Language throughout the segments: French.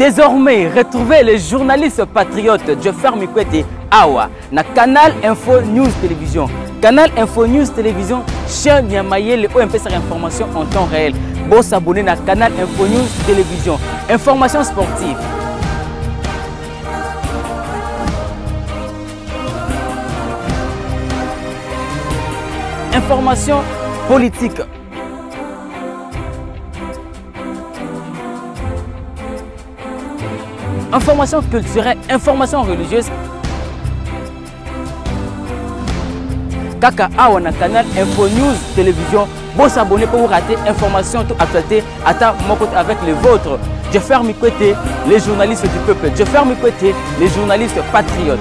Désormais, retrouvez les journalistes patriotes Joffer Mikwete Awa na Canal Info News Télévision. Canal Info News Télévision, chaîne Niamayele où on peut faire information en temps réel. Bon s'abonner à Canal Info News Télévision. Information sportive. Information politique. Information culturelle, information religieuse. Kaka Awa na Canal Info News Télévision. Bon s'abonner pour vous rater information toute actualité. Attends mon côté avec les vôtres. Joffer Mikwete, les journalistes du peuple. Joffer Mikwete, les journalistes patriotes.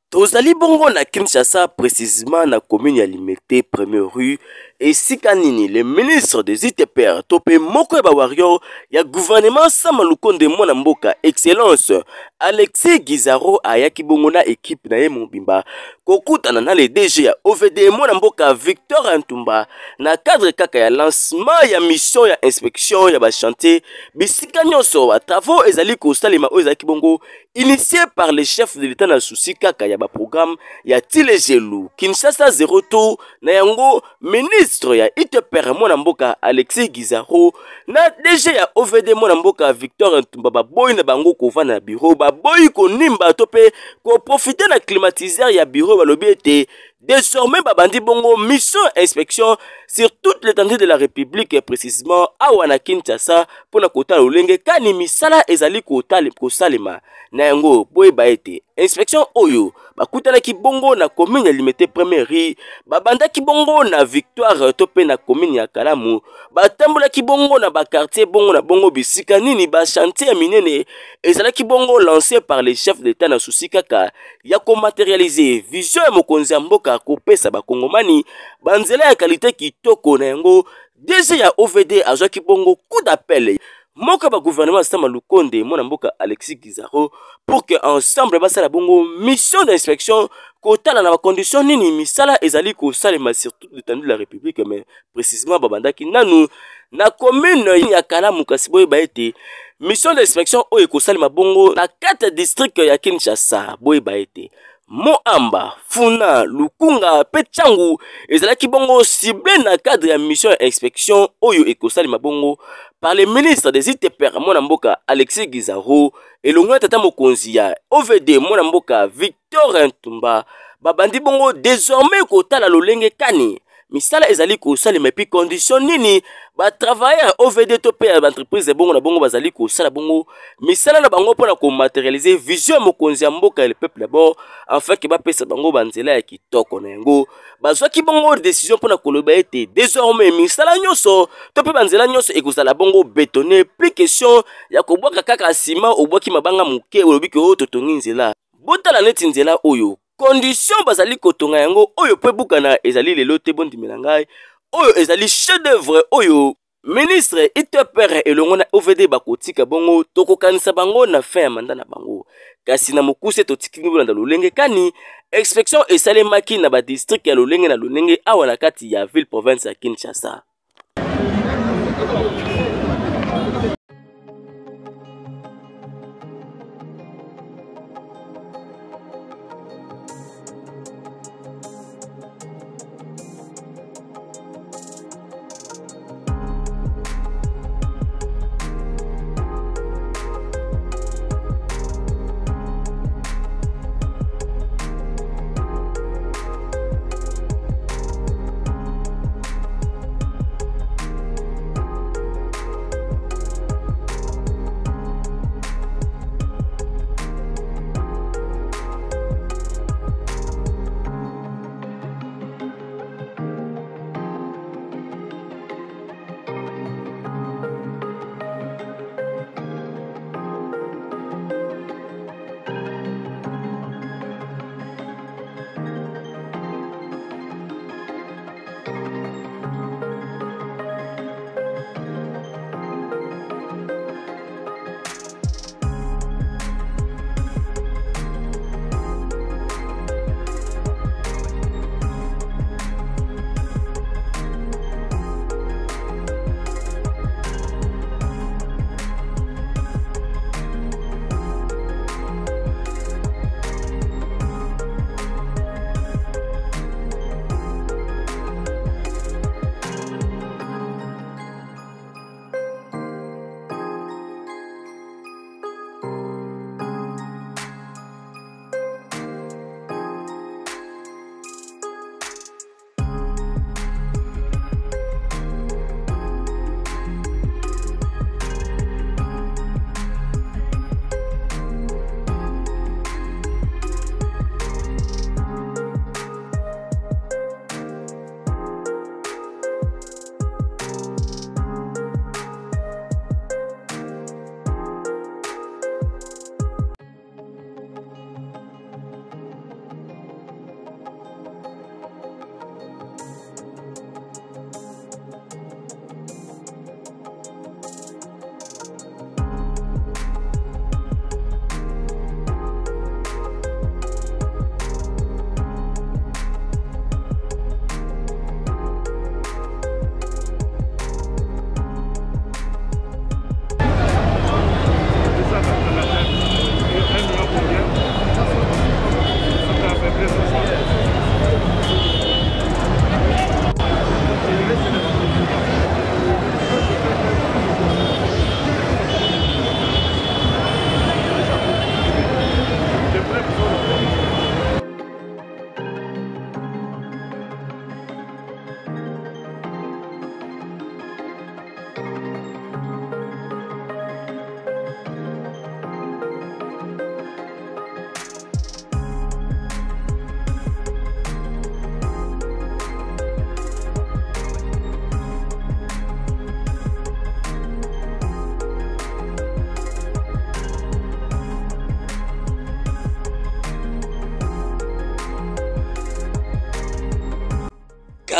Tozali bongo na Kinshasa, précisément na commune ya Limete, première rue, et Sikanini, le ministre des ITPR, Topé Moko Bawario, ya gouvernement Samalukonde Mwana Mboka, excellence, Alexis Guizaro, ayaki bongo na équipe na ye Mobimba, kokutana na le DG ya OVD Mwana Mboka, Victor Antumba, na cadre kaka ya lancement ya mission ya inspection ya ba chantier, bisika nyonso wa travaux ezali kosalema ezaki bongo, initié par le chef de l'État na souci kaka ya ba programme ya Tilegelou, Kinshasa 0 tour, na yango ministre ya ITPR Mwana Mboka Alexis Guizaro, na DG ya OVD Mwana Mboka Victor Antumba baboyi na bango kovana na bureau, baboyi konimba tope ko profiter na climatiseur ya bureau balobi ete désormais babandi bongo mission inspection sur toute l'étendue de la République et précisément awa na Kinshasa pona kota lolenge kani misala ezali kosalema na yango boye baete inspection oyo bakutanaki bongo na commune ya Limete première rue, babandaki bongo na Victoire tope na commune ya Kalamu, batambolaki bongo na ba quartier bongo na bongo bisika nini ba chantier minene ezalaki bongo lancé par les chefs d'État na souci kaka ya ko matérialiser vision ya mokonzi ya mboka kopesa ba kongomani banzela ya qualité kitoko na yango. DG ya OVD azwaki bongo coup d'appel Moka ba gouvernement Samalukonde Mwana Mboka Alexis Guizaro pour que ensemble basala bongo mission d'inspection kotala na ba condition nini misala ezali ko salema sur toute l'étendue de la République, mais précisément babandaki nanu na commune ya Kalamu kasiboye baete mission d'inspection oyo ko salema bongo na 4 districts ya Kinshasa boye baete Moamba, Funa, Lukunga, Petchangu, ezalaki bongo ciblé na cadre ya mission inspection oyo ekosali mabongo par le ministre des ITPR Mwana Mboka Alexis Guizaro et l'ongwa tata mokonzi ya OVD Mwana Mboka Victor Antumba babandi bongo désormais kotala lolenge kani misala ezali kosala mepi condition nini ba travailler OVD topé à l'entreprise de bongo na bongo bazali kosala bongo misala na bango pona ko matérialiser vision mokonzi ya mboka le peuple d'abord afin que ba pesa bango banzela ya kitoko na yango bazwaki bongo décision pona koloba ete désormais misala nyonso topé banzela nyonso ekozala bongo bétonné, plus question ya kobwaka kaka ciment obwaki mabanga muke olobi ke o totongi nzela botala neti nzela oyo condition bazali kotonga yango oyo pe bukana ezali lelo te bondimela ngai oyo ezali chef d'œuvre oyo ministre ITPR elongo na OVD bakotika bongo tokokanisa bango na fin ya manda na bango kasi na mokuse totikini bolanda lolenge kani inspection esalemaki na ba district ya lolenge na lolenge awa na kati ya ville province ya Kinshasa.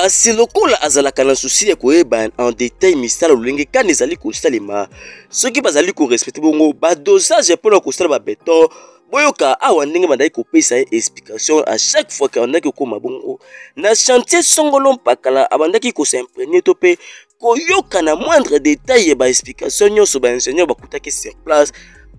kasi lokola azalaka na souci ya koyeba en détail misala lolenge kani ezali kosalema soki bazali korespecte bongo badosage mpona kosala babeton boyoka awa ndenge bandaki kopesa ye explication à chaque fois ke bandaki kokoma bongo na chantier songolo mpakala abandaki kosimprene to mpe koyoka na moindre détail ya baexplication nyonso baingénieur bakutaki sur place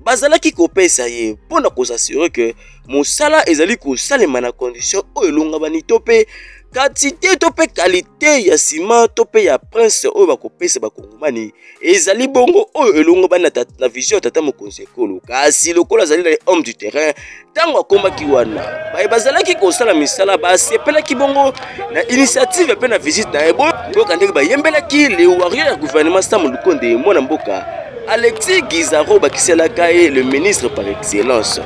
bazalaki kopesa ye mpona kozasure ke mosala ezali kosalema na condition oyo elongabani to mpe quantité to pe qualité ya ciment to pe ya prince oyo bakopesa bakongomani ezali bongo oyo elongo bana na vision tata mokonzi ekolo kasi lokola azali na homme du terrain ntango akombaki wana bazalaki kosala misala basepelaki bongo na initiative mpe na visite na ye boyoka ndenge bayembelaki le warrior ya gouvernement Sam Lukonde mwana mboka Alexis Gizaro bakiselaka ye le ministre par excellence.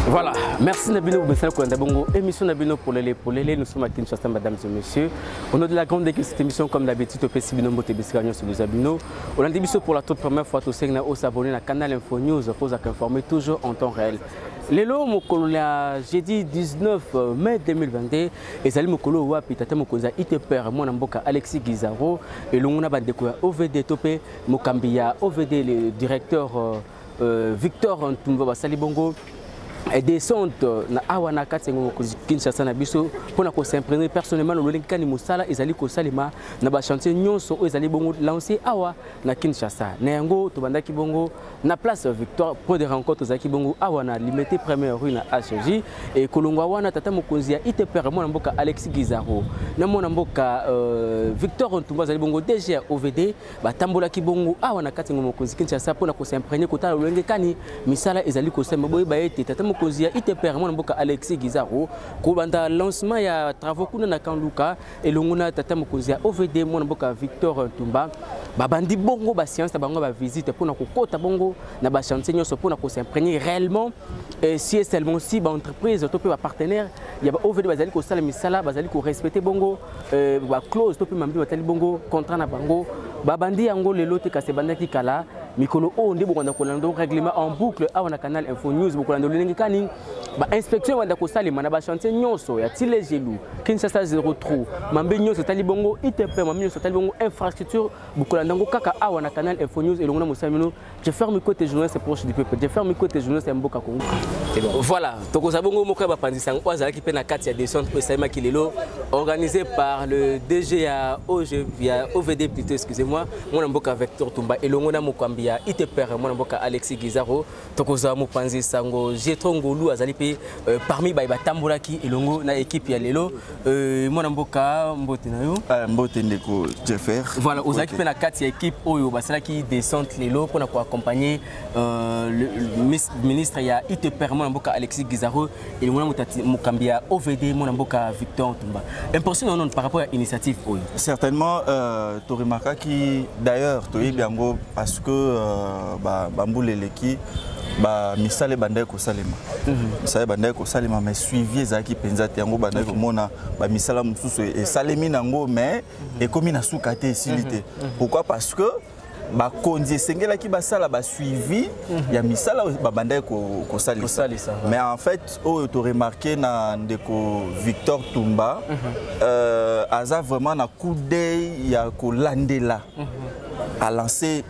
Voilà, merci Nabino pour émission Nabino pour les nous sommes à Kinshasa, mesdames et messieurs. Au nom de la grande équipe de cette émission, comme d'habitude, au PC Binombo Tébiscagnon sur les Abino. On a dit pour la toute première fois, tous ceux qui s'abonner à Canal Info News pour informer toujours en temps réel. Lelo mokolo la jeudi 19 mai 2022 ezali mokolo wapi tata mokonza ITPR mwana mboka Alexis Guizaro et longona bandeko ya OVD topé mokambi ya OVD le directeur Victor Ntumba basali bongo et descente na awana katengo Kinshasa na biso pona ko s'imprégner personnellement le link kani musala ezali ko salima na ba chantier nyonso ezali bongo lancer awa na Kinshasa na yango to bandaki bongo na place Victoire point de rencontre zaki bongo awa na limité première rue na HJ et kolongwa wana tata mokonzi ya ITPR mwana mboka Alexis Guizaro na mwana mboka Victor Ntumba ezali bongo DG OVD batambola ki bongo awa na katengo mokonzi Kinshasa pona ko s'imprégner ko tala le link kani misala ezali ko sema boy ba ete tata mokonzi ya ITPR mwana mboka Alexis Guizaro ko banda lancement ya travaux kuna na Kanluka elongona tata mokonzi ya OVD mwana mboka Victor Ntumba babandi bongo ba science bango ba visite pona ko kota bongo na ba chantier nyonso pona ko s'imprégner réellement et si seulement si ba entreprise to pe ba partenaire ya ba OVD bazali ko sala misala bazali ko respecter bongo ba clause to pe mambi batali bongo contrat na bango babandi yango lelo te kase bandaki kala mikolo o ndebo kwanda kolando règlement en boucle awana Canal Info News bokolando lengi kani ba inspection wanda ko salima na ba chantier nyonso ya tile gelu Kinshasa 03 mambe nyonso tali bongo ITP mambe nyonso tali bongo infrastructure bokolando ngo kaka awana Canal Info News elongona mosamino je ferme côté journaliste proche du peuple je ferme côté journaliste mboka Congo voilà tokoza bongo moka ba pandisa ngo azala ki pe na kati ya descente pe salima kilelo organisé par le DG à OVD plutôt excusez-moi mon mboka Victor Ntumba elongona mokambi ya ITPR mwana mboka Alexis Guizaro tokoza mopanzi sango Jetongolu azali pe parmi ba tambolaki elongo na équipe ya lelo mwana mboka mbote na yo mbote ndeko Jeffer voilà ozaki pe na kati ya équipe oyo basalaki descente lelo pona ko accompagner le ministre ya ITPR mwana mboka Alexis Guizaro elongo mutati mokambi ya OVD mwana mboka Victor Ntumba impression non par rapport à initiative oyo certainement tu remarquera qui d'ailleurs tu es yango parce que bambuleleki ba misale bandai ko salema misale bandai ko salema mais suivi ezaki penza te yango bandai ko mona ba misala mususu e salemi nango mais e komi na sukate silité pourquoi parce que ba konzi sengela ki basala ba suivi ya misala ba bandai ko salisa mais en fait o to remarqué na ndeko Victor Ntumba aza vraiment na coup d'œil ya ko landela a lancé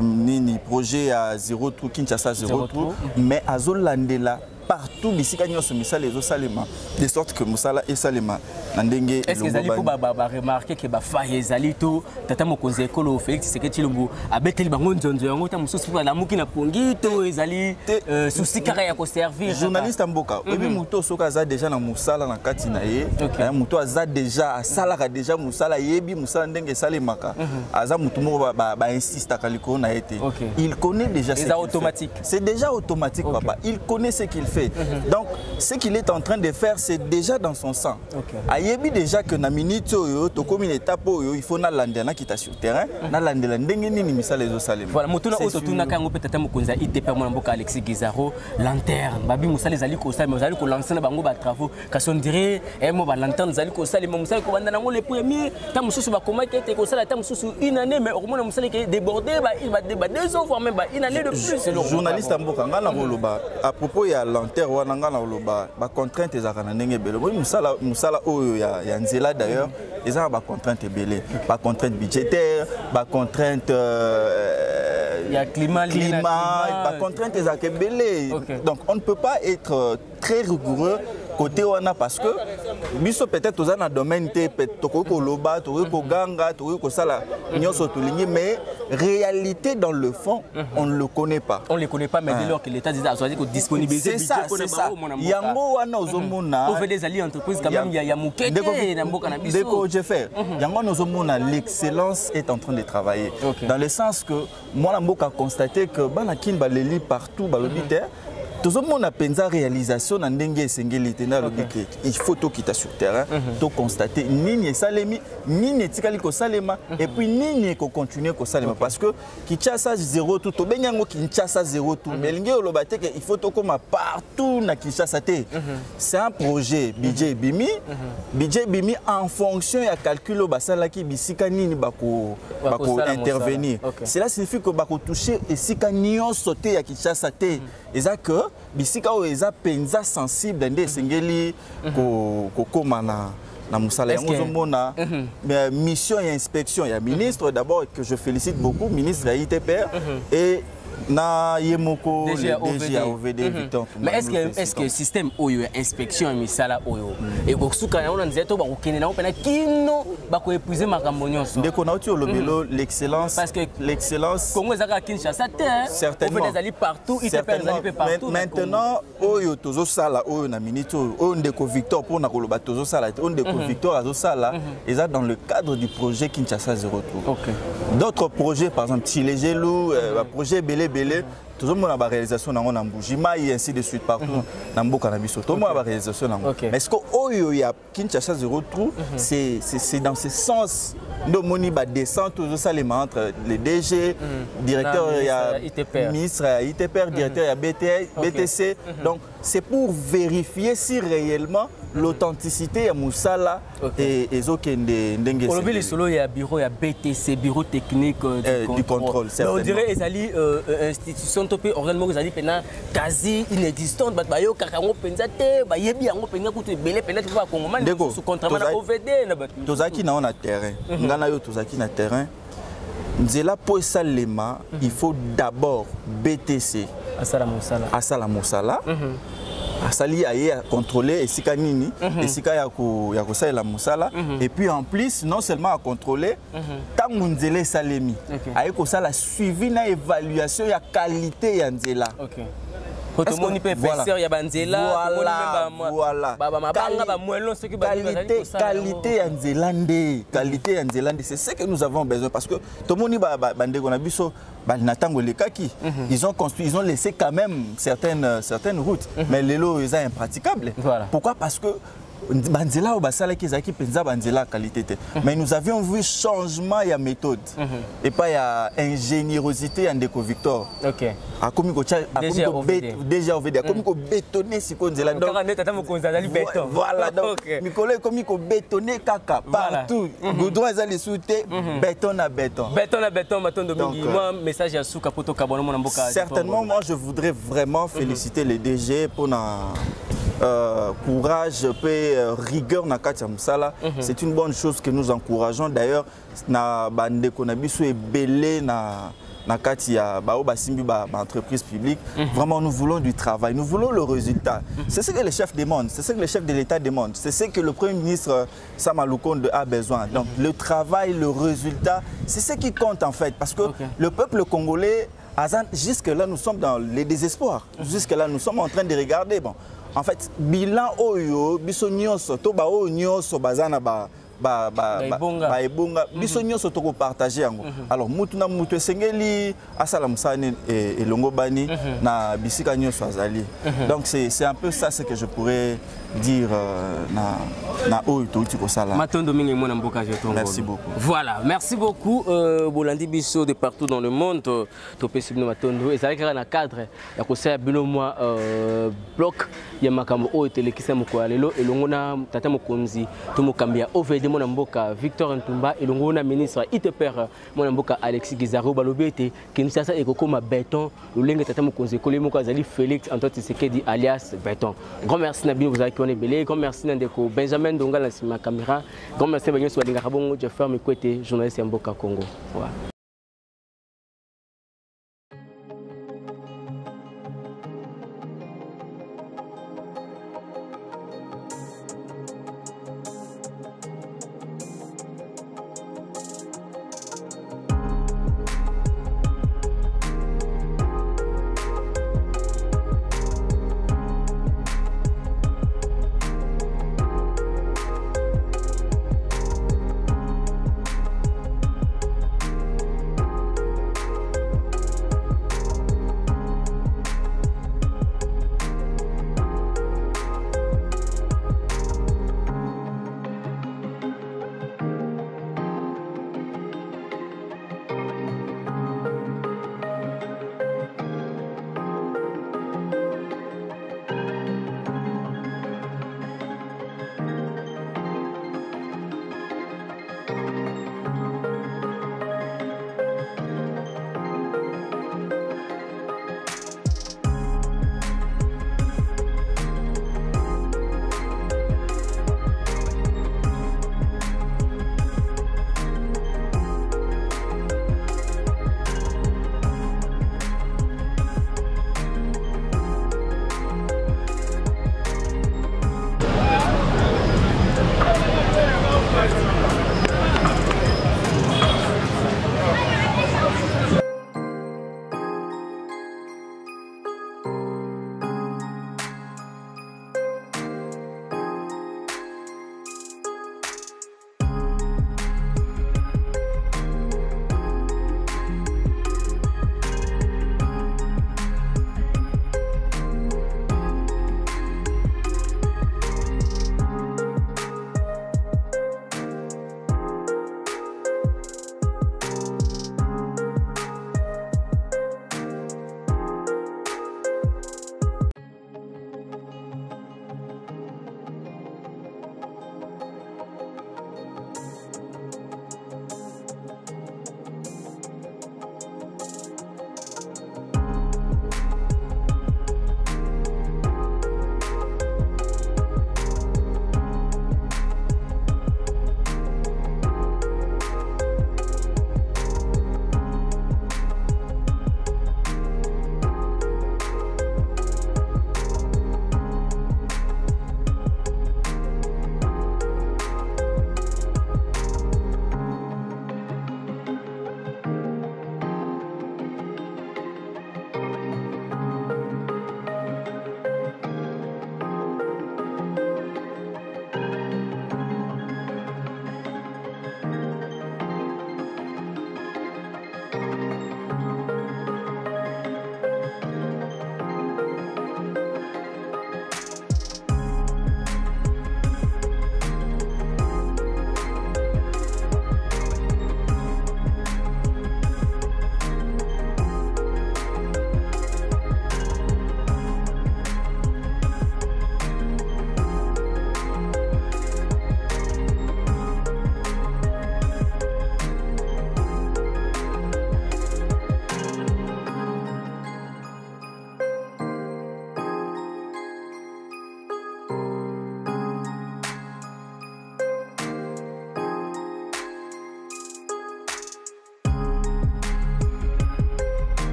nini projet à 03 Kinshasa 03 mais à Zolandela partout bisika nyonso misala ezo salema de sorte que musala et salema ndenge est-ce que ezali ko ba remarquer que ba faille ezali to tata mokonzi ekolo Félix Tshisekedi Tshilombo abeteli bango nzonzo yango ta mususu pour la muki na pongi to ezali souci kara ya ko servir journaliste mboka obi muto soka za déjà na musala na kati na ye muto aza déjà asala ka déjà musala yebi musala ndenge salemaka aza muto mo ba insiste kaliko na été il connaît déjà c'est automatique c'est déjà automatique papa il connaît ce qu'il fait donc ce qu'il est en train de faire c'est déjà dans son sang ayebi déjà que na minute oyo to comme une étape oyo il faut na landela kita sur terrain na landela ndenge nini misala ezo salema voilà mutuna oto tuna kango peut-être mokonza ITPR mwana mboka Alexis Guizaro lanterne babi musala ezali ko salema ezali ko lancer na bango ba travaux kasi on dirait mo ba lanterne ezali ko salema musala ko banda nango le premier ta mususu ba koma ke te ko sala ta mususu une année mais au moins musala ke déborder ba 2 ans voire même ba une année de plus c'est le journaliste mboka ngana koloba à propos ya lanterne wana ngana koloba ba contrainte ezaka na ndenge belo musala oyo ya nzela d'ailleurs ils ont ba contrainte belé ba contrainte budgétaire ba contrainte il y a climat ba contrainte ezaka belé donc on ne peut pas être très rigoureux côté wana parce que biso peut-être aux dans domaine te toko loba toko ganga toko sala nyonso tolingi mais réalité dans le fond on ne le connaît pas mais dès lors que l'état dit a choisi que disponibiliser budget pour les yango wana ozomona on fait des alliés entreprises quand même il y a mukete na mboka na biso deko je faire yango ozomona l'excellence est en train de travailler dans le sens que moi la mboka a constaté que bana kin baleli partout balobiter tout le monde a pensé à réalisation dans dengue sengeli na il faut tout quitter sur terrain tout constater nini salemi nini tikali ko salema et puis nini ko continuer ko salema parce que Kinshasa 0 tout to benyango Kinshasa 0 tout mais lingi olobate que il faut tout comme partout na Kinshasa té c'est un projet budget bimi en fonction ya calcul au basala ki bisika nini bako intervenir cela signifie que bako toucher et sika nion sauter ya Kinshasa té eza que bisika o eza penza sensible ndé sengeli ko komana na musala yango zomona mission et inspection il y a ministre d'abord que je félicite beaucoup ministre ITPR et na yemoko DG OVD Victor. Mais est-ce que le système oyo inspection misala oyo et kosuka na on nzeto ba kokene na opena kino ba ko épuiser makambo nyonso ndeko na uti olobelo l'excellence parce que l'excellence Congo ezaka Kinshasa te certainement on fait des alliés partout ITPR des alliés partout maintenant oyo tozo sala oyo na minute oyo ndeko Victor pour na koloba tozo sala on ndeko Victor azo sala eza dans le cadre du projet Kinshasa 0 tour. D'autres projets par exemple Tilegelou projet Belé tout le monde a la réalisation dans mon Mbujima et ainsi de suite partout dans Mboka na biso tout le monde a la réalisation dans mais ce que oyo ya Kinshasa 0 trou c'est dans ce sens de moni ba descend toujours ça les entre les DG directeur ya ministre ITPR directeur ya BTC donc c'est pour vérifier si réellement l'authenticité ya musala et ezokende ndenge on le solo ya bureau ya BTC bureau technique du contrôle on dirait ezali institution topé organement ezali pena quasi inexistante bat bayo kakango penza te ba yebi yango penga kutu belé pena tu va Congo man sous contrat na OVD na bat tozaki na on a terrain ngana yo tozaki na terrain nzela po esalema il faut d'abord BTC asala musala asali aye à contrôler et sika nini et sika ya ko la musala et puis en plus non seulement à contrôler tangu nzela salemi aye ko sala suivi na évaluation ya qualité ya nzela tout le monde peut faire ya banzela voilà qualité ya nzela ndé qualité ya nzela ndé c'est ce que nous avons besoin parce que tout le monde bande ko na biso natango le kaki ils ont laissé quand même certaines routes mais les lots ils sont impraticables pourquoi parce que banzela ou basala ki zaki penza banzela qualité mais nous avions vu changement ya méthode et pas ya ingéniosité ndeko Victor a komi ko déjà OVD a komi ko bétonner siko nzela donc voilà donc mikolo komi ko bétonner kaka partout goudron ezali souté béton na béton matondo mingi moi message ya suka poto kabono mona mboka certainement moi je voudrais vraiment féliciter les DG pour courage et rigueur na kati ya musala c'est une bonne chose que nous encourageons d'ailleurs na bande ko na biso ebele na kati ya bao basimbi ba entreprise publique vraiment nous voulons du travail nous voulons le résultat c'est ce que les chefs demandent c'est ce que le chef de l'État demande c'est ce que le premier ministre Sama Lukonde a besoin donc le travail le résultat c'est ce qui compte en fait parce que le peuple congolais jusque là nous sommes dans les désespoirs jusque là nous sommes en train de regarder bon en fait bilan oyo biso nyonso to ba oyo nyonso bazana ba ebonga biso nyonso to ko partager yango alors mutu na mutu esengeli asala musane et longo bani na bisika nyonso azali donc c'est un peu ça ce que je pourrais dire na oyo to uti ko sala matondo mingi mona mboka jetongo merci beaucoup voilà merci beaucoup bolandi biso de partout dans le monde to pesibino matondo ezali kaka na cadre ya ko sala bino moi bloc ya makambo oyo telekisa moko lelo elongo na tata mokonzi to mokambia OVD mona mboka Victor Ntumba elongo na ministre ITPR mona mboka Alexis Gizaro balobete Kinshasa ekokoma béton lolenge tata mokonzi kolé moko azali Félix Antoine Tshisekedi alias béton grand merci na bino vous avez belé grand merci ndeko Benjamin Donga na sima caméra grand merci banyo so balinga bongo Jeffer Mikwete journaliste ya mboka Congo voilà.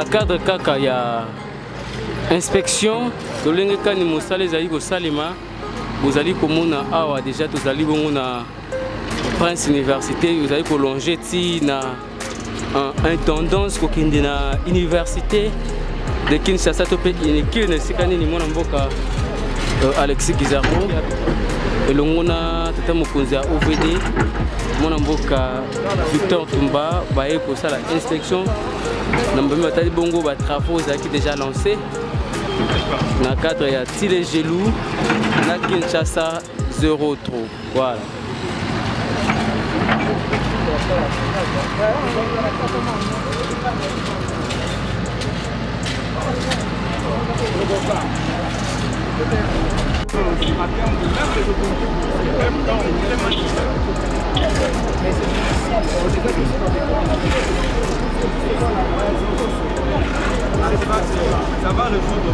na cadre kaka ya inspection tolenge kani mosala ezali kosalema bozali komona awa déjà tozali bongo na Prince Université vous allez prolonger ti na un tendance kokende na université de Kinshasa to pe inekine sikani ni mwana mboka Alexis Kizarbo elongona tata mokonzi ya OVD mwana mboka Victor Tumba baye kosala inspection na mbami batali bongo ba travaux qui déjà lancé na cadre ya Tile Gelou na Kinshasa 0 trop voilà. Ça va le jour de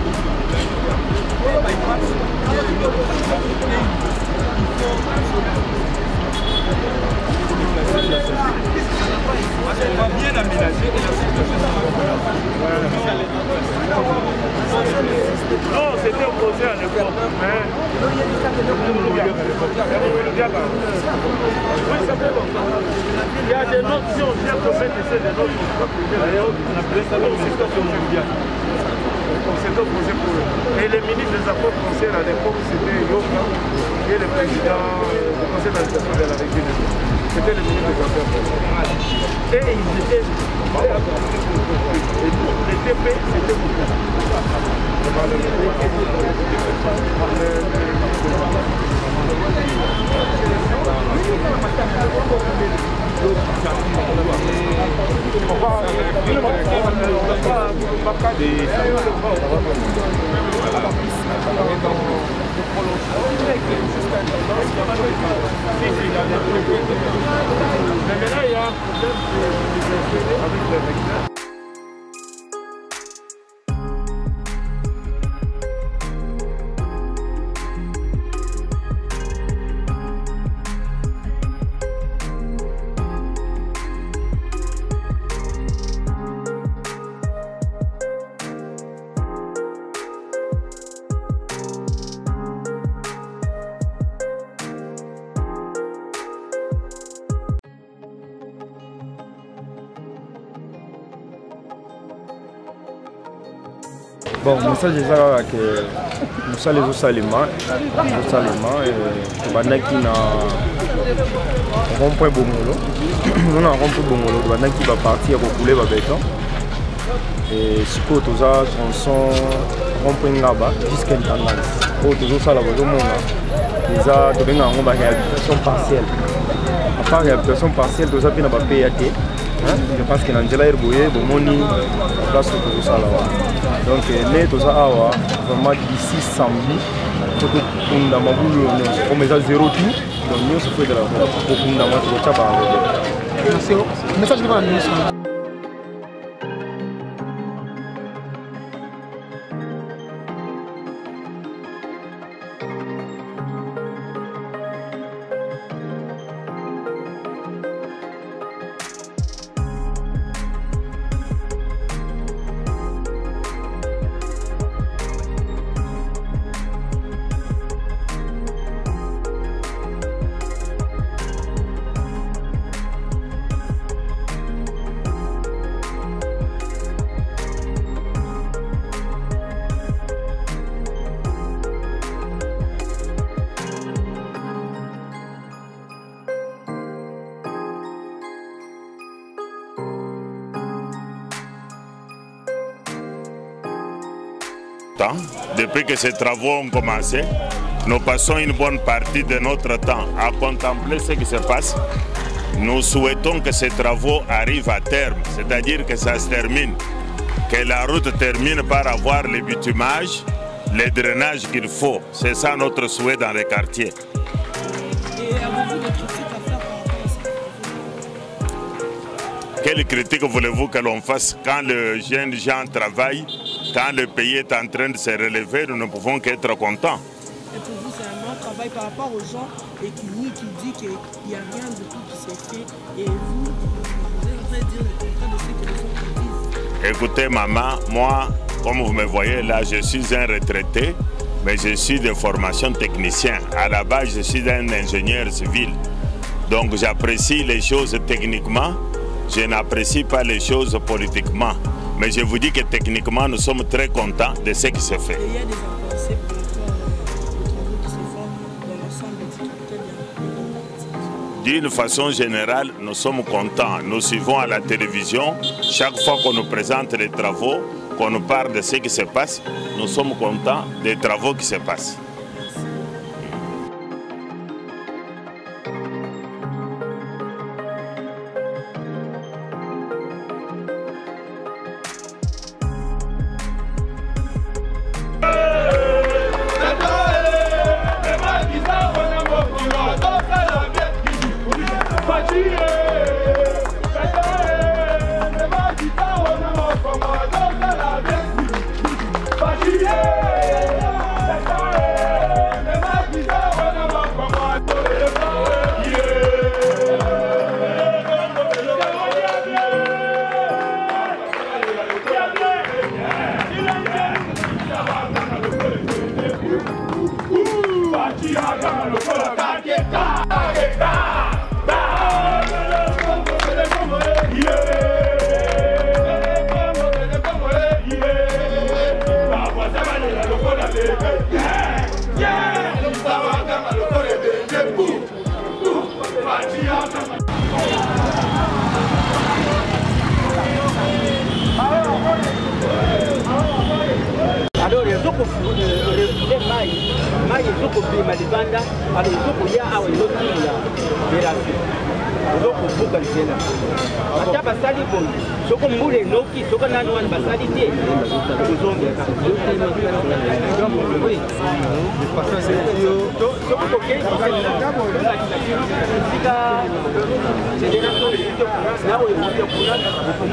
on va bien aménager. Non, c'était opposé à l'époque. Il y a des notes qui ont bien tombé, des notes. On appelait ça l'obsession mondiale. On s'était opposé pour eux. Et les ministres des Affaires françaises à l'époque, c'était Yoka, qui est le président du conseil d'administration de la République. C'était le ministre des Affaires françaises. Et ils étaient. Et nous, les TP, c'était beaucoup. Bon, le message est que nous sommes les Salima et Banaki na rond-point Bongolo. Nous avons rond-point Bongolo, Banaki va partir pour couler le béton. Et ce que nous avons tronçon rond-point là-bas jusqu'à Ntangana. Pour tous ça là, nous avons une réhabilitation partielle. À part réhabilitation partielle, nous avons une PAT. Je pense que Angela Herboye, Bomoni, place de tout ça là-bas. Donc, nous avons vraiment d'ici samedi, nous avons 0 tout. Donc, nous avons fait de la message de la ministre. Depuis que ces travaux ont commencé, nous passons une bonne partie de notre temps à contempler ce qui se passe. Nous souhaitons que ces travaux arrivent à terme, c'est-à-dire que ça se termine, que la route termine par avoir le bitumage, les drainages qu'il faut. C'est ça notre souhait dans les quartiers. Quelle critique voulez-vous que l'on fasse quand les jeunes gens travaillent, quand le pays est en train de se relever, nous ne pouvons qu'être contents. Et pour vous, c'est un bon travail par rapport aux gens et qui dit qu'il n'y a rien de tout qui s'est fait. Et vous êtes en train de dire le contraire de ce que les autres disent. Écoutez, maman, moi, comme vous me voyez là, je suis un retraité, mais je suis de formation technicien. À la base, je suis un ingénieur civil. Donc, j'apprécie les choses techniquement, je n'apprécie pas les choses politiquement. Mais je vous dis que techniquement, nous sommes très contents de ce qui se fait. Et il y a des avancées par rapport aux travaux qui se font dans l'ensemble des difficultés. D'une façon générale, nous sommes contents. Nous suivons à la télévision, chaque fois qu'on nous présente les travaux, qu'on nous parle de ce qui se passe, nous sommes contents des travaux qui se passent. Alors, les autres mailles, les autres pays, les bandes, alors les autres, il y a un autre pays là, les autres boucles là. Ata basali bon, ce qu'on moule noki, ce qu'on a nous basali té, les hommes. Oui. Parce que c'est ce qu'on peut faire, c'est des nations là où ils vont pour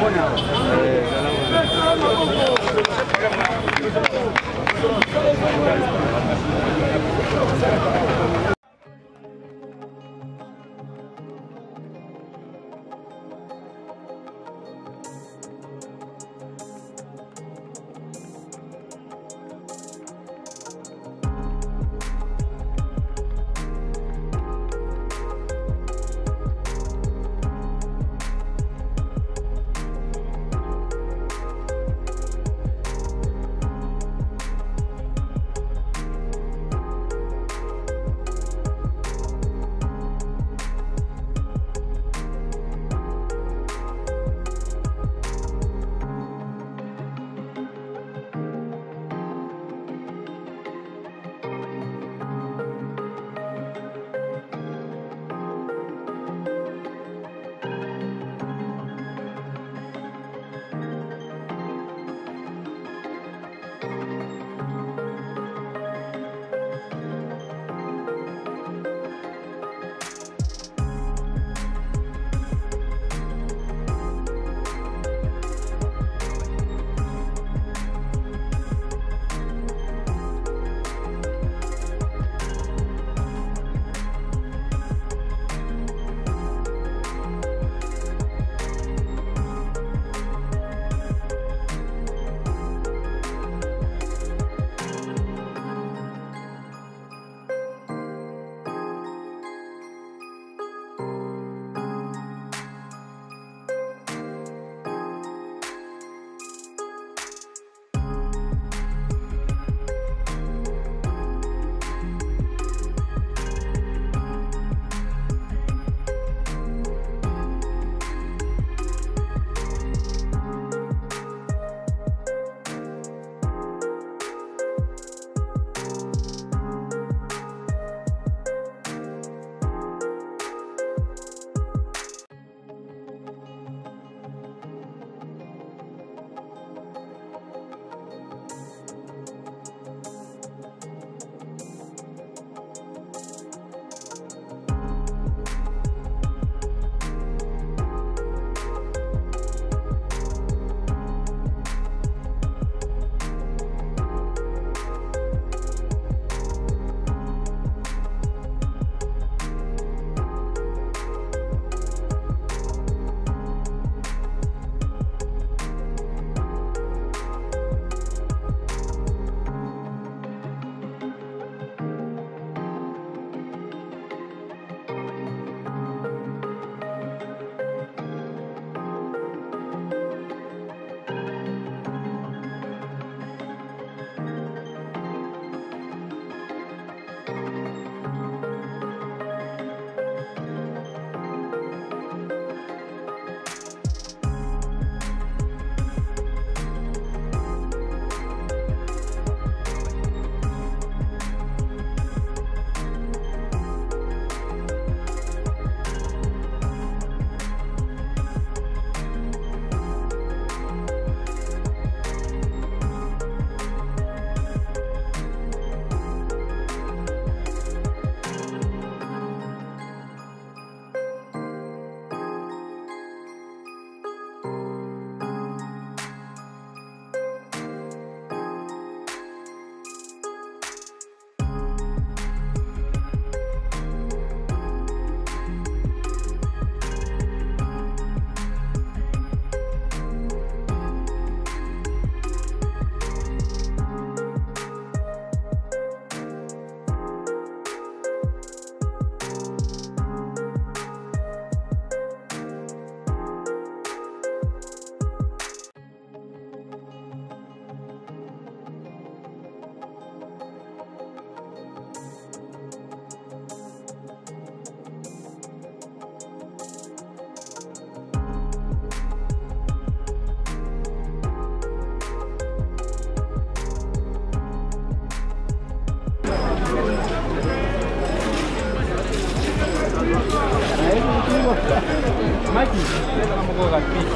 Maki, c'est un rapide.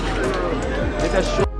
C'est chaud.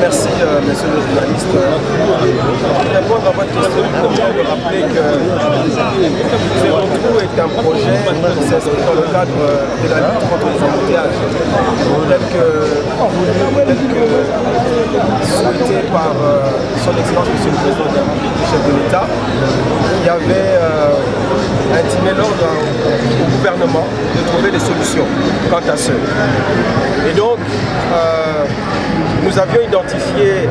Merci, monsieur le journaliste. Pour répondre à votre question, je tiens de rappeler que Zéro-Trou est un projet qui s'inscrit dans le cadre de la lutte contre les embouteillages, tel que souhaité par son Excellence, monsieur le Président de la République, chef de l'État, qui avait intimé l'ordre au gouvernement de trouver des solutions quant à ce. Et donc, nous avions identifié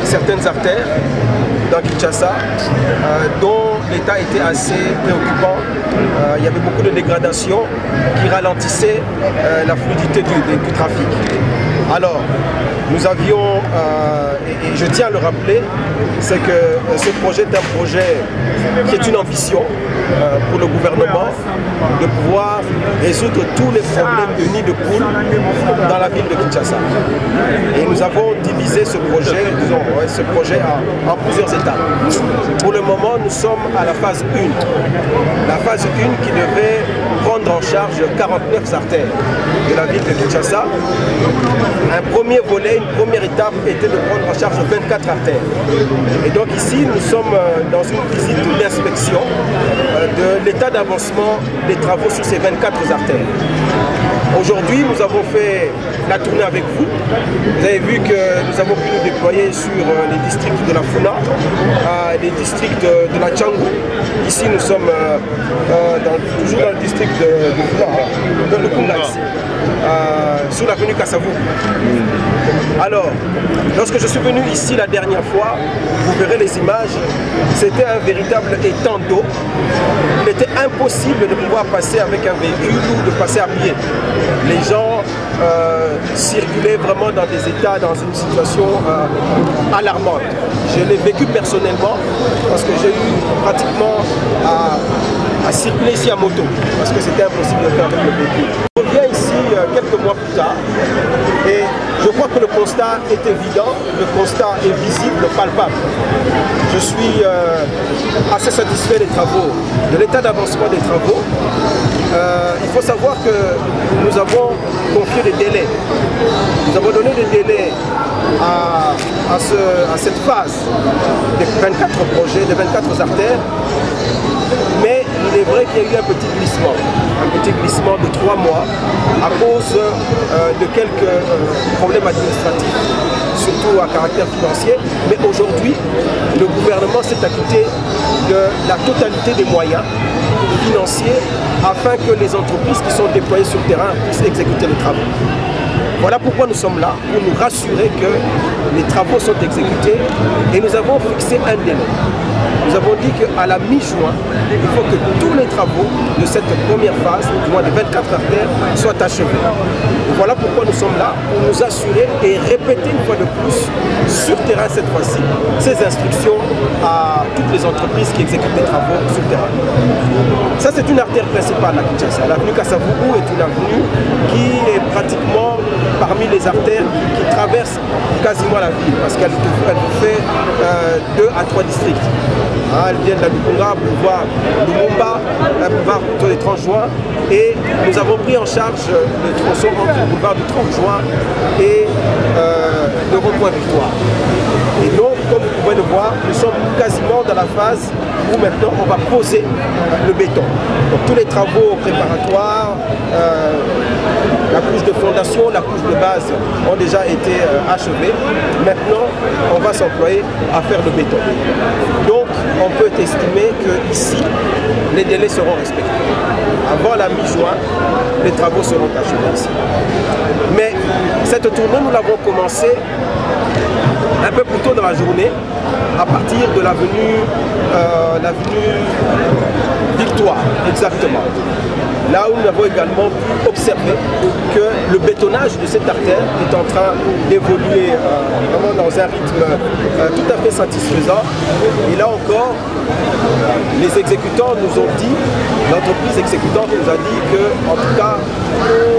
certaines artères dans Kinshasa dont l'état était assez préoccupant. Il y avait beaucoup de dégradations qui ralentissaient la fluidité du trafic. Alors, nous avions, et je tiens à le rappeler, c'est que ce projet est un projet qui est une ambition pour le gouvernement de pouvoir résoudre tous les problèmes de nid de poule dans la ville de Kinshasa. Et nous avons divisé ce projet, disons, ce projet en plusieurs étapes. Pour le moment, nous sommes à la phase 1. La phase 1 qui devait prendre en charge 49 artères de la ville de Kinshasa. Un premier volet, une première étape était de prendre en charge 24 artères. Et donc ici, nous sommes dans une visite d'inspection de l'état d'avancement des travaux sur ces 24 artères. Aujourd'hui, nous avons fait la tournée avec vous. Vous avez vu que nous avons pu nous déployer sur les districts de la Funa, les districts de la Tchangou. Ici, nous sommes toujours dans le district de Funa, dans le Kunga ici, sur l'avenue Kassavou. Alors, lorsque je suis venu ici la dernière fois, vous verrez les images, c'était un véritable étang d'eau. Il était impossible de pouvoir passer avec un véhicule ou de passer à pied. Les gens circulaient vraiment dans des états, dans une situation alarmante. Je l'ai vécu personnellement parce que j'ai eu pratiquement à circuler ici à moto parce que c'était impossible de faire avec le véhicule. Je reviens ici quelques mois plus tard et je crois que le constat est évident, le constat est visible, palpable. Je suis assez satisfait des travaux, de l'état d'avancement des travaux. Il faut savoir que nous avons confié des délais. Nous avons donné des délais à cette phase des 24 projets, des 24 artères. Mais il est vrai qu'il y a eu un petit glissement de 3 mois à cause de quelques problèmes administratifs, surtout à caractère financier. Mais aujourd'hui, le gouvernement s'est acquitté de la totalité des moyens financiers afin que les entreprises qui sont déployées sur le terrain puissent exécuter les travaux. Voilà pourquoi nous sommes là, pour nous rassurer que les travaux sont exécutés et nous avons fixé un délai. Nous avons dit qu'à la mi-juin, il faut que tous les travaux de cette première phase, du moins des 24 artères, soient achevés. Et voilà pourquoi nous sommes là, pour nous assurer et répéter une fois de plus, sur terrain cette fois-ci, ces instructions à toutes les entreprises qui exécutent des travaux sur terrain. Ça, c'est une artère principale à Kinshasa. L'avenue Kassavougou est une avenue qui est pratiquement parmi les artères qui traversent quasiment la ville, parce qu'elle fait 2 à 3 districts. Elle vient de la Lukunga, boulevard Lumumba, boulevard des 30 juin, et nous avons pris en charge le tronçon entre le boulevard du 30 juin et le rond-point Victoire. Et donc, comme vous pouvez le voir, nous sommes quasiment dans la phase où maintenant on va poser le béton. Donc tous les travaux préparatoires, la couche de fondation, la couche de base ont déjà été achevés. Maintenant, on va s'employer à faire le béton. Donc, on peut estimer que ici, les délais seront respectés. Avant la mi-juin, les travaux seront achevés ici. Mais cette tournée, nous l'avons commencée un peu plus tôt dans la journée, à partir de l'avenue Victoire, exactement. Là où nous avons également pu observer que le bétonnage de cette artère est en train d'évoluer vraiment dans un rythme tout à fait satisfaisant. Et là encore, les exécutants nous ont dit, l'entreprise exécutante nous a dit que, en tout cas,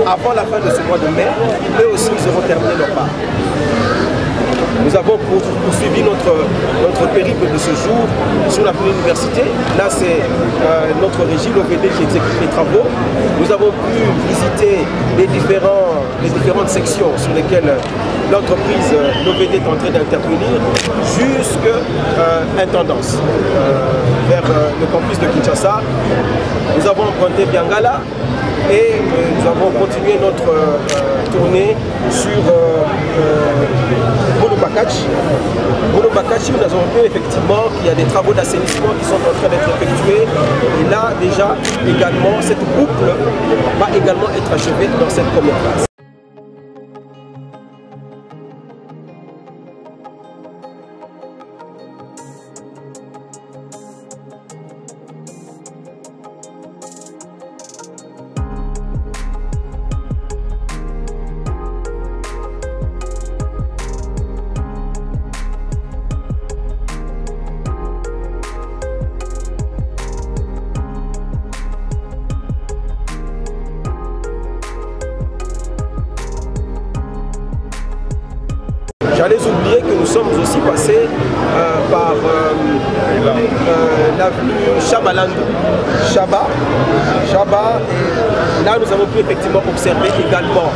avant la fin de ce mois de mai, eux aussi, ils auront terminé leur part. Nous avons poursuivi notre périple de ce jour sur l'avenue Université. Là, c'est notre régie, l'OVD, qui exécute les travaux. Nous avons pu visiter les différentes sections sur lesquelles l'entreprise, l'OVD, est en train d'intervenir jusqu'à Intendance, vers le campus de Kinshasa. Nous avons emprunté Biangala et nous avons continué notre tournée sur Bolobakachi. Bolobakachi, nous avons vu effectivement qu'il y a des travaux d'assainissement qui sont en train d'être effectués. Et là, déjà, également, cette boucle va également être achevée dans cette première phase. J'allais oublier que nous sommes aussi passés par l'avenue Chabalandou, Chaba, et là nous avons pu effectivement observer également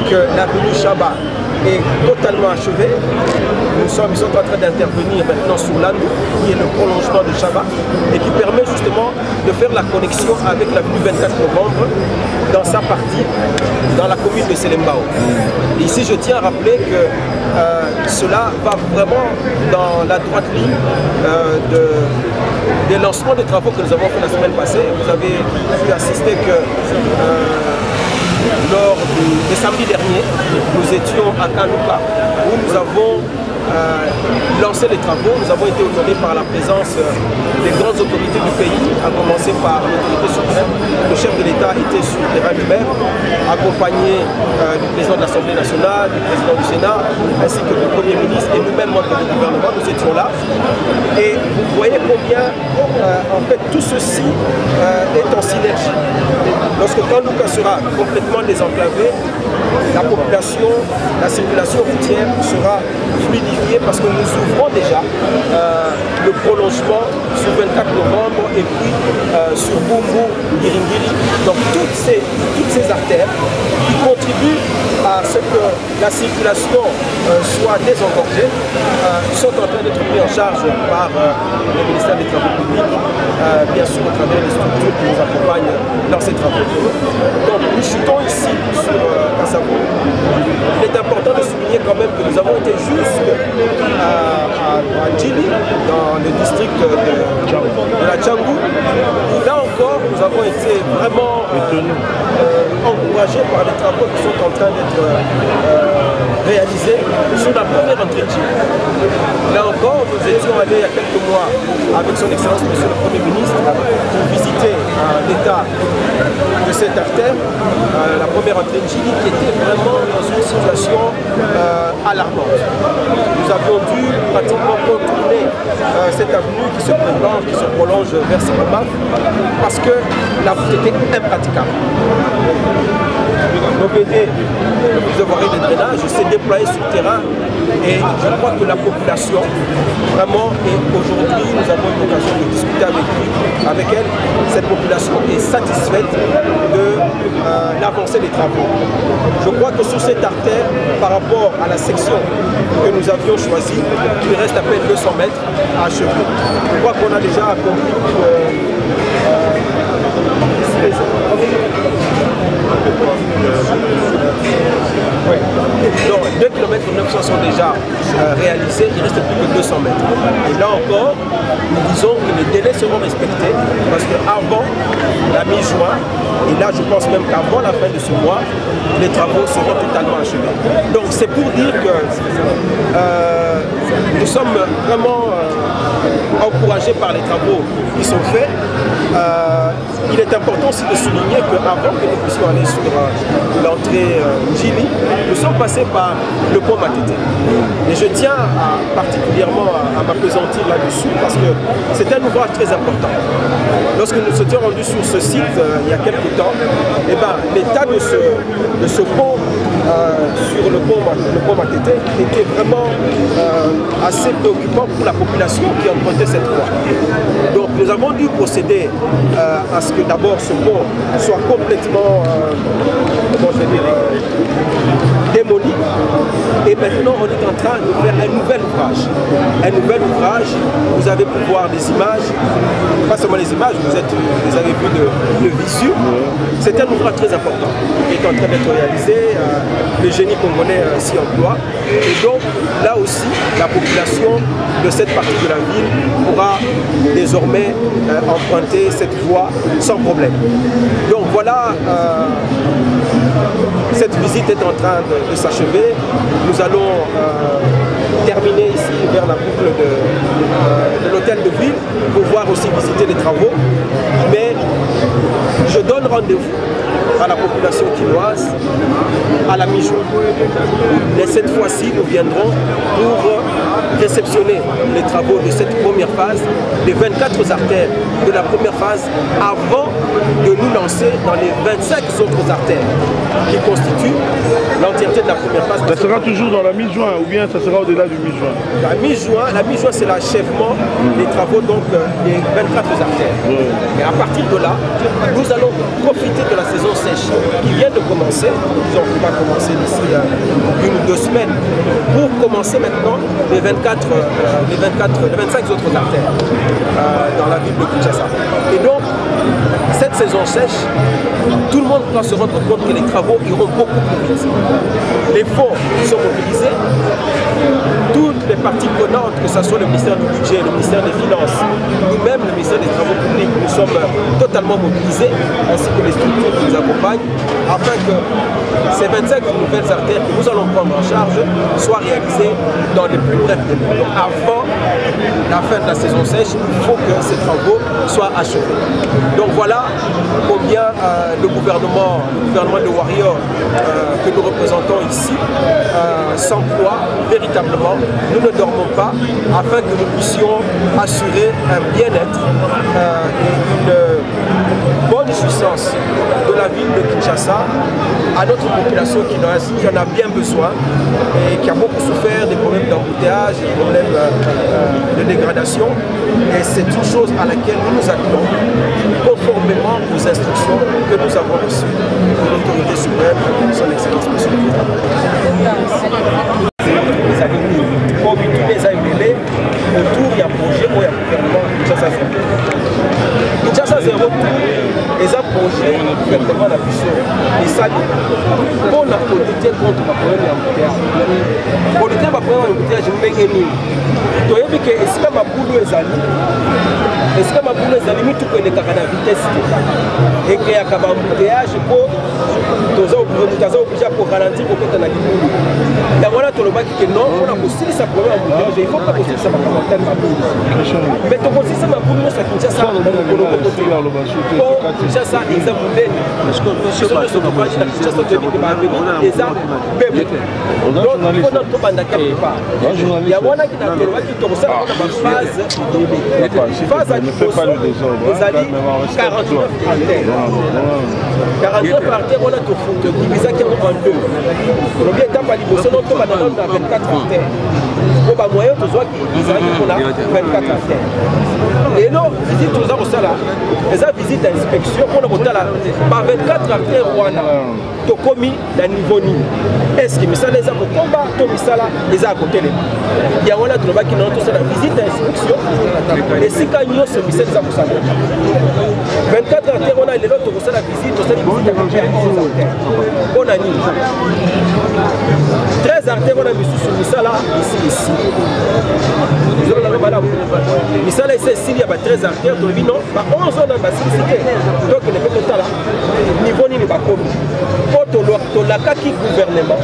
que l'avenue Chaba est totalement achevée. Ils sont en train d'intervenir maintenant sur Landou, qui est le prolongement de Chaba, et qui permet justement de faire la connexion avec l'avenue 24 novembre dans sa partie, dans la commune de Selembao. Et ici, je tiens à rappeler que cela va vraiment dans la droite ligne des lancements de travaux que nous avons fait la semaine passée. Vous avez pu assister que lors du samedi dernier, nous étions à Kanouka, où nous avons lancé les travaux. Nous avons été honorés par la présence des grandes autorités du pays, à commencer par l'autorité suprême. Le chef de l'État était sur le terrain lui-même, accompagné du président de l'Assemblée nationale, du président du Sénat, ainsi que du Premier ministre et nous-mêmes, membres du gouvernement. Nous étions là. Et vous voyez combien, en fait, tout ceci est en synergie. Lorsque Kanouka sera complètement désenclavé, la population, la circulation routière sera fluidifiée parce que nous ouvrons déjà le prolongement sur 24 novembre et puis sur Bumbu, Giringiri. Donc toutes ces artères qui contribuent à ce que la circulation soit désengorgée sont en train d'être pris en charge par le ministère des Travaux publics, bien sûr au travers des structures qui nous accompagnent dans ces travaux. Donc nous chutons ici sur Kassabo. Il est important de souligner quand même que nous avons été jusqu'à Djili, dans le district de la Tchangou. Là encore, nous avons été vraiment encouragés par les travaux qui sont en train d'être réalisés sur la première entrée de Djili. Là encore, nous étions allés il y a quelques mois avec son Excellence Monsieur le Premier ministre pour visiter l'état de cette artère, la première entrée de Djili, qui était vraiment dans une situation alarmante. Nous avions dû pratiquement contourner cette avenue qui se prolonge vers Sibomaf parce que la route était impraticable. L'OVD, le plus de voirie de drainage, s'est déployé sur le terrain et je crois que la population, vraiment, et aujourd'hui nous avons eu l'occasion de discuter avec elle, cette population est satisfaite de l'avancée des travaux. Je crois que sur cette artère, par rapport à la section que nous avions choisie, il reste à peine 200 mètres à achever. Je crois qu'on a déjà accompli oui. Donc 2 km 900 sont déjà réalisés, il ne reste plus que 200 mètres. Et là encore, nous disons que les délais seront respectés parce qu'avant la mi-juin, et là je pense même qu'avant la fin de ce mois, les travaux seront totalement achevés. Donc c'est pour dire que nous sommes vraiment encouragés par les travaux qui sont faits. Il est important aussi de souligner qu'avant que nous puissions aller sur l'entrée Djili, nous sommes passés par le pont Matete. Et je tiens particulièrement à m'appesantir là-dessus parce que c'est un ouvrage très important. Lorsque nous étions rendus sur ce site il y a quelques temps, l'état de ce pont sur le pont Matete était vraiment assez préoccupant pour la population qui empruntait cette voie. Donc nous avons dû procéder à ce que d'abord ce pont soit complètement démoli. Et maintenant on est en train de faire un nouvel ouvrage. Un nouvel ouvrage, vous avez pu voir des images, pas seulement les images, vous avez vu le visu. C'est un ouvrage très important qui est en train d'être réalisé. Le génie congolais s'y emploie. Et donc là aussi, la population de cette partie de la ville pourra désormais emprunter cette voie sans problème. Donc voilà, cette visite est en train de s'achever. Nous allons terminer ici vers la boucle de l'hôtel de ville pour pouvoir aussi visiter les travaux. Mais je donne rendez-vous à la population quinoise à la mi-juin. Et cette fois-ci, nous viendrons pour réceptionner les travaux de cette première phase, les 24 artères de la première phase, avant de nous lancer dans les 25 autres artères qui constituent l'entièreté de la première phase. Ça sera toujours dans la mi-juin ou bien ça sera au-delà du mi-juin? La mi-juin, c'est l'achèvement des travaux, donc des 24 artères. Et à partir de là, nous allons profiter de la saison sèche qui vient de commencer. Disons qu'on va commencer d'ici 1 ou 2 semaines pour commencer maintenant les 25 autres artères dans la ville de Kinshasa. Et donc, cette saison sèche, tout le monde doit se rendre compte que les travaux iront beaucoup plus vite. Les fonds sont mobilisés, toutes les parties prenantes, que ce soit le ministère du Budget, le ministère des Finances, nous-mêmes, le ministère des Travaux publics, nous sommes totalement mobilisés, ainsi que les structures qui nous accompagnent, afin que ces 25 nouvelles artères que nous allons prendre en charge soient réalisées dans les plus brefs délais. Donc avant la fin de la saison sèche, il faut que ces travaux soient achevés. Donc voilà combien le gouvernement de Warrior que nous représentons ici s'emploie véritablement. Nous ne dormons pas afin que nous puissions assurer un bien-être et une bonne jouissance de la ville de Kinshasa à notre population qui en a bien besoin et qui a beaucoup souffert des problèmes d'embouteillage, des problèmes de dégradation. Et c'est une chose à laquelle nous nous attelons conformément aux instructions que nous avons reçues de l'autorité suprême, son Excellence Monsieur le Président. Les avenues, comme tous les AULL, autour il y a un projet où il y a un gouvernement Kinshasa Zéro. Kinshasa Zéro, les projets du gouvernement de la puissance, et ça, pour la lutter contre le problème de l'embouteillage. Pour lutter contre le problème de l'embouteillage, je me mets ému. Tu as vu que est-ce que ma boule est allée? Est-ce que ma boule est allée? Tu connais la vitesse et qu'il y a un embouteillage pour obligé pour ralentir pour que tu aies boule. Il y a voilà tout le monde qui non, on a aussi sa problème embouteillage. Il faut pas aussi ça ma boule. Mais tu aussi ça ma boule, ça qui ça ça ça exemple ben parce que je pense que on va dire que ça te dit que va venir exemple bébé donc il faut notre bande quelque part il y a wana qui n'a pas qui to ça on a phase à les alliés 49 artères on a tout foot divisé en deux le bien temps pas liboso non to ba dans 24 artères au ba moyen to soit qui on a 24 artères et non visite tout ça au sala les visite d'inspection pour nous la 24 artères wana to komi na niveau ni est-ce que misala les a pour combat to misala les a à côté il y a wana to ba qui non to la visite d'inspection et si quand nous ce misala les a pour ça 24 artères on a les autres pour la visite to ça on a ni 13 artères on a mis sur misala ici misala ici il y a 13 artères to non 11 ans dans la cité donc il ne peut pas là niveau ni pas comme au la kaki gouvernement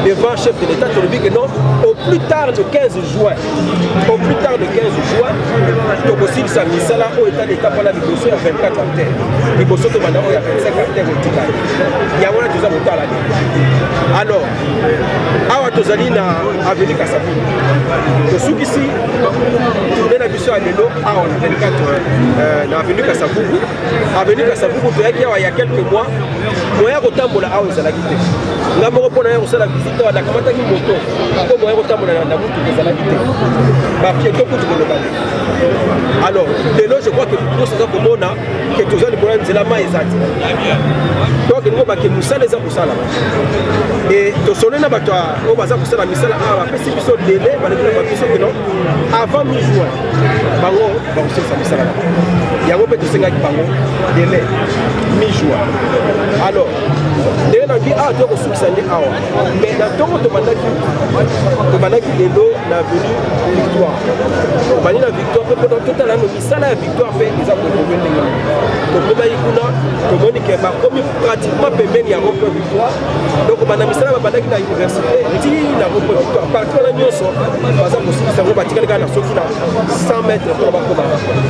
devant chef de l'État to que non au plus tard le 15 juin donc aussi ça misala au état d'état pour la négocier à 24 artères négocier to maintenant il y a 25 artères au total il y a voilà tout ça là alors awa tozali na avenue Kasapi to suki si tourner la mission à Lelo à awa na 24 na avenue Kasavubu. Avenue Kasavubu toyaki awa il y a quelques mois moya kotambola awa ezalaki te nga moko mpona ya kosala visite awa nakamataki moto mpo moya kotambola na mutuka ezalaki te bapieto kutu koloba te. Alors lelo je crois que nyonso eza komona ke toza likolo ya nzela mai eza te donc elingo bake mosala eza kosala e tosone na bato oyo baza kosala misala awa bapesi biso dele balekona babiso keno avant mi-juin bango bakosilisa misala yango mpe tosengaki bango dele mi-juin. Alors ndenge na bi awa toya kosukisa nde awa mais na ntongo tobandaki lelo na venu victoire tobandi na victoire mpe mpona totala no misala ya victoire mpe eza koevolue ndenge tokomaki kuna tomoni ke bakomi pratiquement pembeni ya rompoint victoire donc banda misala babandaki na université ti na rompoint victoire parti wana nyonso baza kosilisa yango batikali kaka na soki na 100 mètres mpona bakoma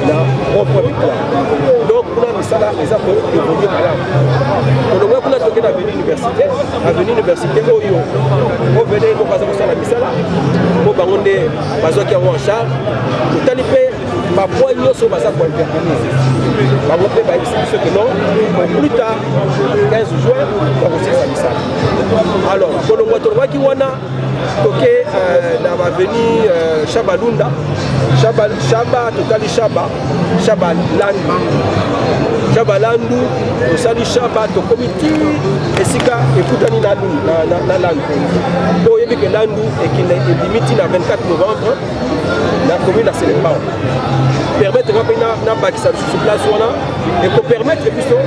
na rompoint victoire donc kuna misala eza koevolue malamu tolongoya kuna toke na avenue université oyo ovene moko baza kosala misala mpo bango nde bazwaki yango en charge totali mpe bapoi nyonso baza kointervenir bango mpe bayebisi biso ke non plus tard 15 juin bakosilisa misala. Alors tolongwaki wana toke na baveni Chabalunda Chaba totali Chabalandu tosali Chaba tokomi ti esika ekutani na Landu po oyebi ke Landu ebimi ti na 24 novembre na commune ya Selembao permettre nga mpe na bakisa lisusu place wana ekopermettre biso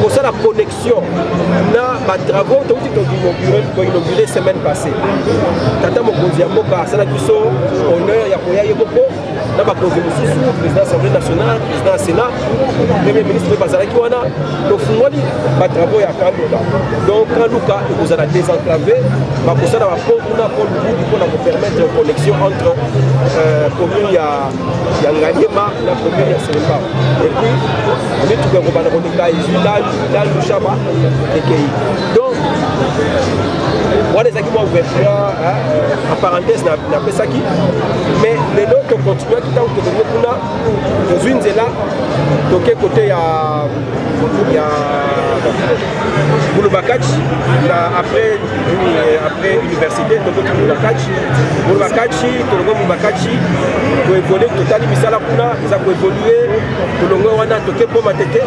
kosala connexion na batravaux touti toinauguré semaine passée tata mokonzi ya mboka asalaki biso honneur ya koya ye moko na bakonzi mosusu président assemblée nationale président ya sénat premier ministre mpe bazalaki wana tofungoli batravaux ya Kanluka donc Kanluka ekozala désenclavé bakosala bapont kuna po lubudu mpona kopermettre connexion entre commune ya Nganyema na commune ya Selembao et puis mituka ekobanda koleka ezwi Landu Chaba ekei donc wana ezalaki mwa ouverture en parenthèse napesaki mais lelo tocontinuaki ntango tokomi kuna tozwi nzela toke kote ya Bulubakachi après université tokoti Bulubakachi tolongo Bulubakachi toévolue totali misala kuna eza koévolue tolongo wana toke po matete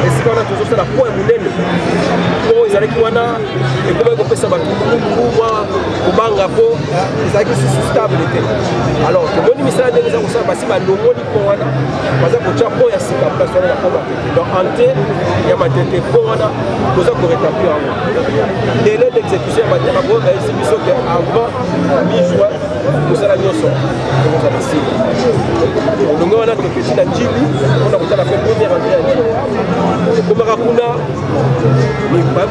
esika wana tozosala po ya monene po ezalaki wana ekomaki kopesa bato mwa kobanga po ezalaki susu stable te. Alors tomoni misala ndenge eza kosala basi balongoli po wana baza kotya po ya sika place wana ya po matete donc ante ya matete po wana toza korétablir yango délai d'exécution ya matete bango bayebisi biso ke avant mi-juin kosala nyonso ekozala sika olongo wana toketi na njili mpona kotala mpe première entrée ya njili ekomaka kuna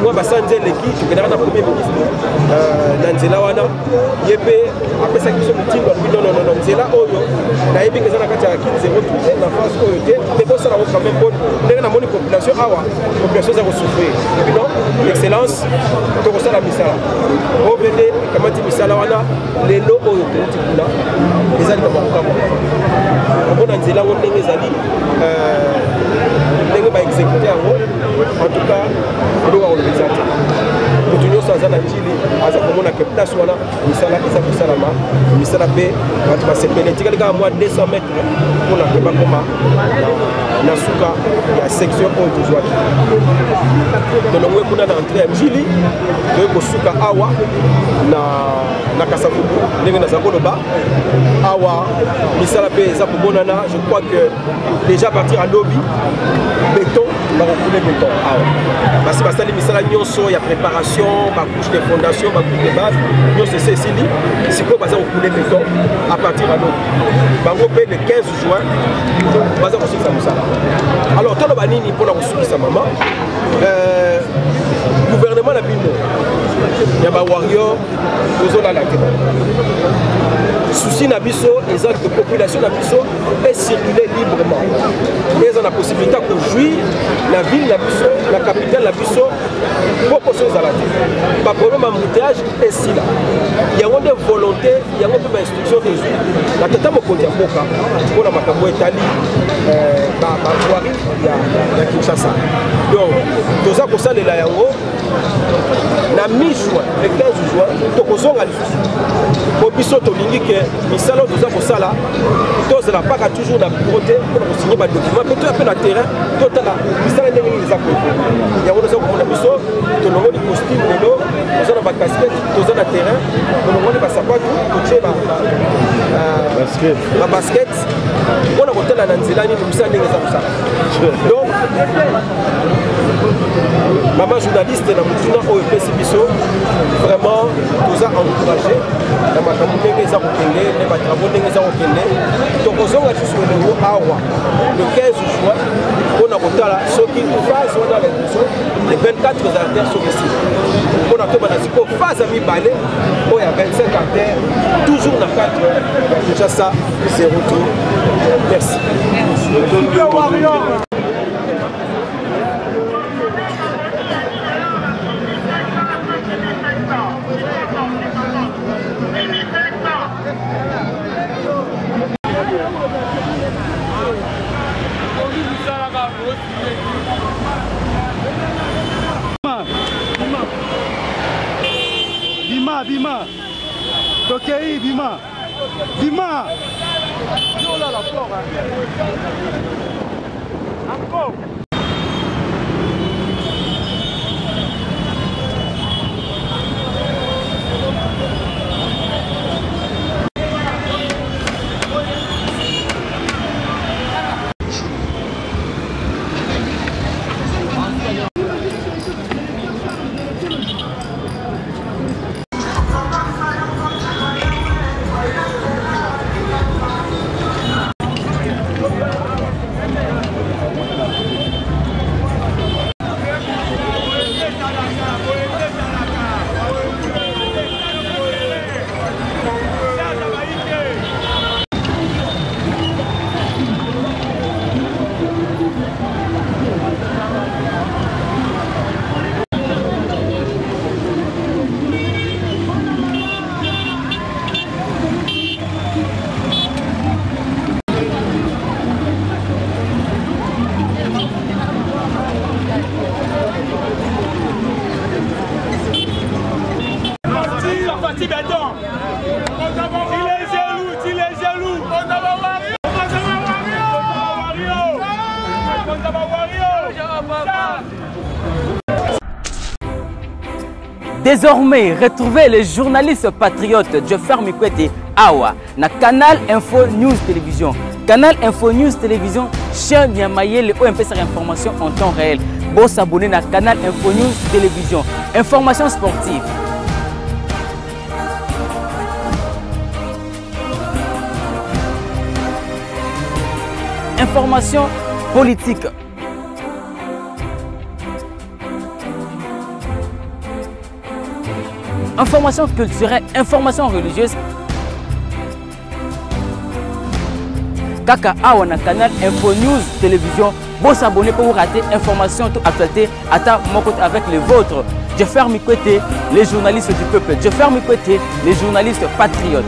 mwa basanze eleki tokendaka na premier ministre na nzela wana ye mpe apesaki biso mitindo alobi nonono nzela oyo nayebi eza na kati ya kiti zero te na france oyo te mpe bosala ngo quand même po ndenge namoni population awa population eza kosouffrir epi non excellence tokosala misala ovende ekamati misala wana lelo oyo touti kuna eza likambo kokamba omona nzela ngo ndenge ezali ndenge baexécute yango en tout cas eloko akolobeza te moto nyonso aza na njili aza komona ke place wana misala eza kosalama misala mpe bato basepele etikali kaka mwa 200 mètres mpona ke bakoma na suka ya section oyo tozwaki tolongwe kuna na entrée ya njili toye kosuka awa na Kasavubu ndenge naza koloba awa misala mpe eza komonana je crois que déjà à partir ya lobi béton bakokule béton awa basi basali misala nyonso ya préparation bacouche de fondation bacouche de base nyonso ese esili sikoyo baza kokule béton à partir ya lobi bango mpe le 15 juin baza kosukisa mosala. Alors toloba nini mpona kosukisa mama gouvernement na bino ya bawarrior tozolala te souci na biso eza que population na biso est circuler librement eza na possibilité de jouir la ville na biso la capitale na biso beaucoup chose à la tête pas problème embouteillage est si là il y a une volonté il y a une instruction de jouir la tata mokonzi ya mboka pour la makambo etali ba voirie ya Kinshasa donc toza kosalela yango na mi-juin le 15 juin tokozonga lisusu po biso tolingi ke misala toza kosala tozala mpaka toujours na bureau te mpona kosigne badocument mpe toya mpe na terrain totala misala ndenge nini eza koevolue yango toza komona biso tolongoli costume lelo toza na bacasquette toza na terrain tolongoli basapatu totie babasket mpona kotala na nzela nini misala ndenge eza kosala donc mama journaliste na mutuna oyo epesi biso vraiment toza encouragé na makambo ndenge eza kokende na batravo ndenge eza kokende tokozonga lisusu elengo awa le 15 juin mpona kotala soki phase wana l'élection le 24 artères soki esili mpona tobana sikoyo phase ya mibale oyo ya 25 artères toujours na cadre ya Kinshasa zéro tour. Merci. Bima, Tokei, Bima. Oh là la flore. Encore. Désormais, retrouvez les journalistes patriotes Jeffer Mikwete Awa na Canal Info News Télévision. Canal Info News Télévision, chien Niamayele OMP sur information en temps réel. Bon s'abonner na Canal Info News Télévision. Information sportive. Information politique. Information culturelle, information religieuse. Kaka Awa na Canal Info News Télévision. Bon s'abonner pour vous rater information toute actualité avec les vôtres. Jeffer Mikwete, les journalistes du peuple. Jeffer Mikwete, les journalistes patriotes.